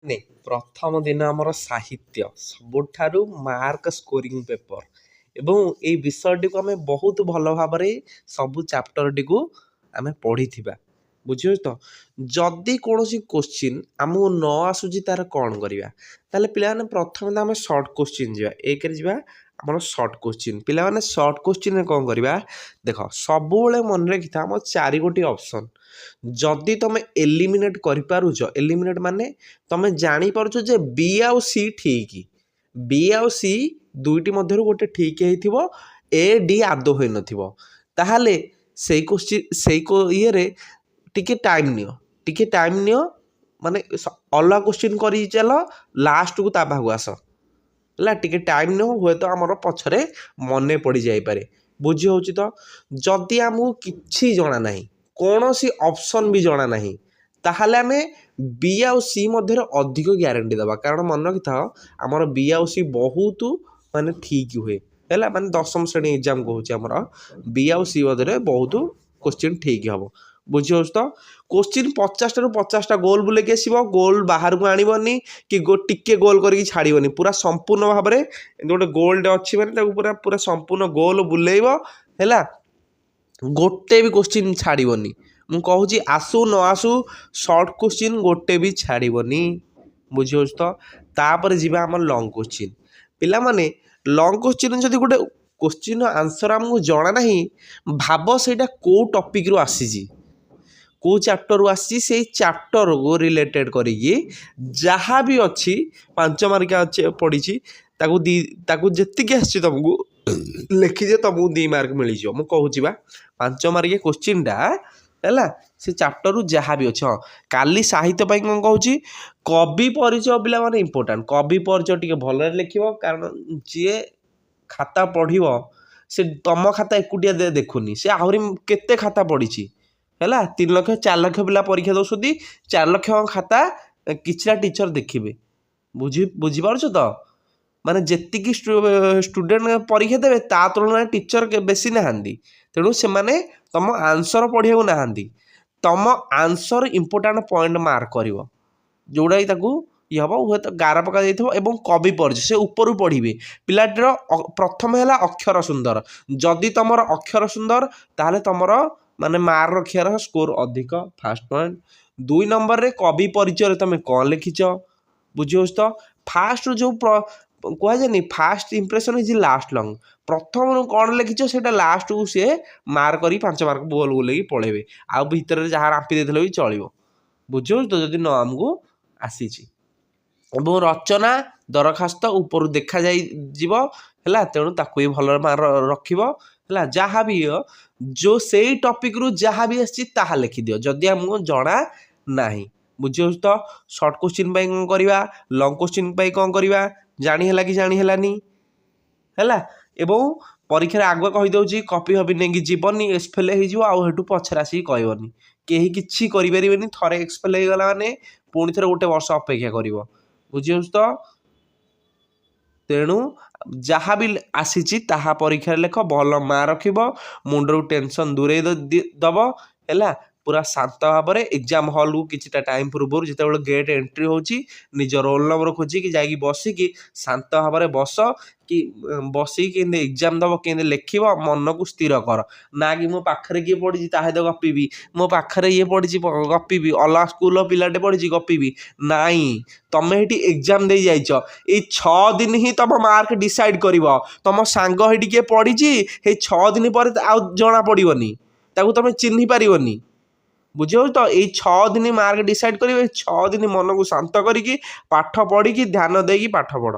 ନେ ପ୍ରଥମ ଦିନ ଆମର ସାହିତ୍ୟ ସବୁଠାରୁ ମାର୍କ ସ୍କୋରିଂ ପେପର ଏବଂ ଏଇ ବିଷୟଟିକୁ ଆମେ ବହୁତ ଭଲ ଭାବରେ ସବୁ ଚାପ୍ଟରଟିକୁ ଆମେ ପଢ଼ିଥିବା। ବୁଝିପାରୁଛ ତ? ଯଦି କୌଣସି କୋଶ୍ଚିନ୍ ଆମକୁ ନ ଆସୁଛି ତାର କ'ଣ କରିବା? ତାହେଲେ ପିଲାମାନେ ପ୍ରଥମେ ତ ଆମେ ସର୍ଟ କୋଶ୍ଚିନ୍ ଯିବା। ଏକରେ ଯିବା ଆମର ସର୍ଟ କୋଶ୍ଚିନ୍। ପିଲାମାନେ ସର୍ଟ କୋଶ୍ଚିନ୍ରେ କ'ଣ କରିବା? ଦେଖ ସବୁବେଳେ ମନେ ରଖିଥା ଆମ 4ଗୋଟି ଅପସନ୍। ଯଦି ତମେ ଏଲିମିନେଟ୍ କରିପାରୁଛ, ଏଲିମିନେଟ୍ ମାନେ ତମେ ଜାଣିପାରୁଛ ଯେ ବି ଆଉ ସି ଠିକ୍, ବି ଆଉ ସି ଦୁଇଟି ମଧ୍ୟରୁ ଗୋଟେ ଠିକ୍ ହେଇଥିବ, ଏ ଡି ଆଦୌ ହୋଇନଥିବ, ତାହେଲେ ସେଇ କୋଶ୍ଚିନ୍ ଇଏରେ ଟିକେ ଟାଇମ୍ ନିଅ, ମାନେ ଅଲଗା କୋଶ୍ଚିନ୍ କରି ଚାଲ, ଲାଷ୍ଟକୁ ତା ପାଖକୁ ଆସ ହେଲା। ଟିକେ ଟାଇମ୍ ନିଅ, ହୁଏତ ଆମର ପଛରେ ମନେ ପଡ଼ିଯାଇପାରେ। ବୁଝି ହେଉଛି ତ? ଯଦି ଆମକୁ କିଛି ଜଣା ନାହିଁ, କୌଣସି ଅପସନ୍ ବି ଜଣା ନାହିଁ, ତାହେଲେ ଆମେ ବି ଆଉ ସି ମଧ୍ୟରେ ଅଧିକ ଗ୍ୟାରେଣ୍ଟି ଦେବା। କାରଣ ମନେ ରଖିଥାଅ ଆମର ବି ଆଉ ସି ବହୁତ ମାନେ ଠିକ୍ ହୁଏ ହେଲା। ମାନେ ଦଶମ ଶ୍ରେଣୀ ଏକ୍ଜାମ୍ କହୁଛି, ଆମର ବି ଆଉ ସି ମଧ୍ୟରେ ବହୁତ କୋଶ୍ଚିନ୍ ଠିକ୍ ହେବ। ବୁଝିହେଉଛି ତ? କୋଶ୍ଚିନ୍ 50ଟାରୁ 50ଟା ଗୋଲ୍ ବୁଲେଇକି ଆସିବ, ଗୋଲ୍ ବାହାରକୁ ଆଣିବନି କି ଟିକେ ଗୋଲ୍ କରିକି ଛାଡ଼ିବନି, ପୁରା ସମ୍ପୂର୍ଣ୍ଣ ଭାବରେ ଗୋଟେ ଗୋଲ୍ଟେ ଅଛି ମାନେ ତାକୁ ପୁରା ପୁରା ସମ୍ପୂର୍ଣ୍ଣ ଗୋଲ୍ ବୁଲେଇବ ହେଲା। ଗୋଟେ ବି କୋଶ୍ଚିନ୍ ଛାଡ଼ିବନି। ମୁଁ କହୁଛି ଆସୁ ନ ଆସୁ ସର୍ଟ କୋଶ୍ଚିନ୍ ଗୋଟେ ବି ଛାଡ଼ିବନି। ବୁଝିହେଉଛି ତ? ତାପରେ ଯିବା ଆମର ଲଙ୍ଗ୍ କୋଶ୍ଚିନ୍। ପିଲାମାନେ ଲଙ୍ଗ୍ କୋଶ୍ଚିନ୍ ଯଦି ଗୋଟେ କୋଶ୍ଚିନ୍ର ଆନ୍ସର୍ ଆମକୁ ଜଣା ନାହିଁ, ଭାବ ସେଇଟା କେଉଁ ଟପିକ୍ରୁ ଆସିଛି, କେଉଁ ଚାପ୍ଟରରୁ ଆସିଛି, ସେଇ ଚାପ୍ଟରକୁ ରିଲେଟେଡ୍ କରିକି ଯାହା ବି ଅଛି 5 ମାର୍କିଆ ପଡ଼ିଛି, ତାକୁ ଯେତିକି ଆସିଛି ତୁମକୁ ଲେଖିଦିଅ, ତୁମକୁ 2 ମାର୍କ ମିଳିଯିବ। ମୁଁ କହୁଛି ବା 5 ମାର୍କିଆ କୋଶ୍ଚିନ୍ଟା ହେଲା, ସେ ଚାପ୍ଟରରୁ ଯାହା ବି ଅଛି। ହଁ, କାଲି ସାହିତ୍ୟ ପାଇଁ କ'ଣ କହୁଛି, କବି ପରିଚୟ ପିଲାମାନେ ଇମ୍ପୋର୍ଟାଣ୍ଟ। କବି ପରିଚୟ ଟିକେ ଭଲରେ ଲେଖିବ, କାରଣ ଯିଏ ଖାତା ପଢ଼ିବ ସେ ତମ ଖାତା ଏକୁଟିଆ ଦେଖୁନି, ସେ ଆହୁରି କେତେ ଖାତା ପଢ଼ିଛି ହେଲା। 3 ଲକ୍ଷ 4 ଲକ୍ଷ ପିଲା ପରୀକ୍ଷା ଦେଉଛନ୍ତି, 4 ଲକ୍ଷ ଖାତା କିଛିଟା ଟିଚର ଦେଖିବେ। ବୁଝିପାରୁଛ ତ? ମାନେ ଯେତିକି ଷ୍ଟୁଡେଣ୍ଟ ପରୀକ୍ଷା ଦେବେ ତା ତୁଳନାରେ ଟିଚର ବେଶୀ ନାହାନ୍ତି। ତେଣୁ ସେମାନେ ତମ ଆନ୍ସର ପଢ଼ିବାକୁ ନାହାନ୍ତି, ତମ ଆନ୍ସର ଇମ୍ପୋର୍ଟାଣ୍ଟ ପଏଣ୍ଟ ମାର୍କ କରିବ, ଯେଉଁଟାକି ତାକୁ ଇଏ ହେବ, ହୁଏତ ଗାର ପକା ଯାଇଥିବ। ଏବଂ କବି ପରିଚୟ ସେ ଉପରୁ ପଢ଼ିବେ। ପିଲାଟିର ପ୍ରଥମ ହେଲା ଅକ୍ଷର ସୁନ୍ଦର। ଯଦି ତମର ଅକ୍ଷର ସୁନ୍ଦର, ତାହେଲେ ତମର ମାନେ ମାର୍କ ରଖିବାର ସ୍କୋର ଅଧିକ, ଫାର୍ଷ୍ଟ ପଏଣ୍ଟ। 2 ନମ୍ବରରେ କବି ପରିଚୟରେ ତମେ କ'ଣ ଲେଖିଛ। ବୁଝିହେଉଛି ତ? ଫାଷ୍ଟରୁ ଯେଉଁ କୁହାଯାଏନି first impression is last long, ପ୍ରଥମରୁ କ'ଣ ଲେଖିଛ ସେଇଟା ଲାଷ୍ଟକୁ ସିଏ ମାର୍କ କରି 5 ମାର୍କ ଗୋଲ୍ ବୁଲେଇକି ପଳେଇବେ। ଆଉ ଭିତରେ ଯାହା ରାମ୍ପି ଦେଇଥିଲେ ବି ଚଳିବ। ବୁଝିହେଉଛି ତ? ଯଦି ନ ଆମକୁ ଆସିଛି। ଏବଂ ରଚନା ଦରଖାସ୍ତ ଉପରୁ ଦେଖାଯିବ ହେଲା, ତେଣୁ ତାକୁ ବି ଭଲ ମାର୍କ ରଖିବ ହେଲା। ଯାହା ବି ଯେଉଁ ସେଇ ଟପିକ୍ରୁ ଯାହା ବି ଆସିଛି ତାହା ଲେଖିଦିଅ, ଯଦି ଆମକୁ ଜଣା ନାହିଁ। ବୁଝିହେଉଛି ତ? ସର୍ଟ କୋଶ୍ଚିନ୍ ପାଇଁ କ'ଣ କରିବା, ଲଙ୍ଗ୍ କୋଶ୍ଚିନ୍ ପାଇଁ କ'ଣ କରିବା, ଜାଣି ହେଲା କି ଜାଣି ହେଲାନି ହେଲା। ଏବଂ ପରୀକ୍ଷାରେ ଆଗୁଆ କହିଦେଉଛି, କପି ହବି ନେଇକି ଯିବନି, ଏକ୍ସପେଲ୍ ହେଇଯିବ, ଆଉ ସେଠୁ ପଛରେ ଆସିକି କହିବନି। କେହି କିଛି କରିପାରିବେନି, ଥରେ ଏକ୍ସପେଲ୍ ହେଇଗଲା ମାନେ ପୁଣି ଥରେ ଗୋଟେ ବର୍ଷ ଅପେକ୍ଷା କରିବ। ବୁଝିହେଉଛି ତ? ତେଣୁ ଯାହା ବି ଆସିଛି ତାହା ପରୀକ୍ଷାରେ ଲେଖ, ଭଲ ମାର୍କ ରଖିବ, ମୁଣ୍ଡରୁ ଟେନସନ୍ ଦୂରେଇ ଦେବ ହେଲା। ପୁରା ଶାନ୍ତ ଭାବରେ ଏକ୍ଜାମ୍ ହଲ୍କୁ କିଛିଟା ଟାଇମ୍ ପୂର୍ବରୁ ଯେତେବେଳେ ଗେଟ୍ ଏଣ୍ଟ୍ରି ହେଉଛି, ନିଜ ରୋଲ୍ ନମ୍ବର ଖୋଜିକି ଯାଇକି ବସିକି ଶାନ୍ତ ଭାବରେ ବସିକି କେମିତି ଏକ୍ଜାମ୍ ଦେବ, କେମିତି ଲେଖିବ, ମନକୁ ସ୍ଥିର କର। ନା କି ମୋ ପାଖରେ କିଏ ପଢ଼ିଛି ତା ସହିତ ଗପିବି, ମୋ ପାଖରେ ଇଏ ପଢ଼ିଛି ଗପିବି, ଅଲଗା ସ୍କୁଲର ପିଲାଟେ ପଢ଼ିଛି ଗପିବି, ନାଇଁ। ତମେ ଏଠି ଏକ୍ଜାମ୍ ଦେଇ ଯାଇଛ, ଏଇ 6 ଦିନ ହିଁ ତମ ମାର୍କ ଡିସାଇଡ୍ କରିବ। ତମ ସାଙ୍ଗ ଏଠି କିଏ ପଢ଼ିଛି, ଏଇ 6 ଦିନ ପରେ ଆଉ ଜଣା ପଡ଼ିବନି, ତାକୁ ତମେ ଚିହ୍ନି ପାରିବନି। ବୁଝିହେଉଛି ତ? ଏଇ 6 ଦିନ ମାର୍କ ଡିସାଇଡ୍ କରିବେ। 6 ଦିନ ମନକୁ ଶାନ୍ତ କରିକି ପାଠ ପଢ଼ିକି ଧ୍ୟାନ ଦେଇକି ପାଠ ପଢ଼।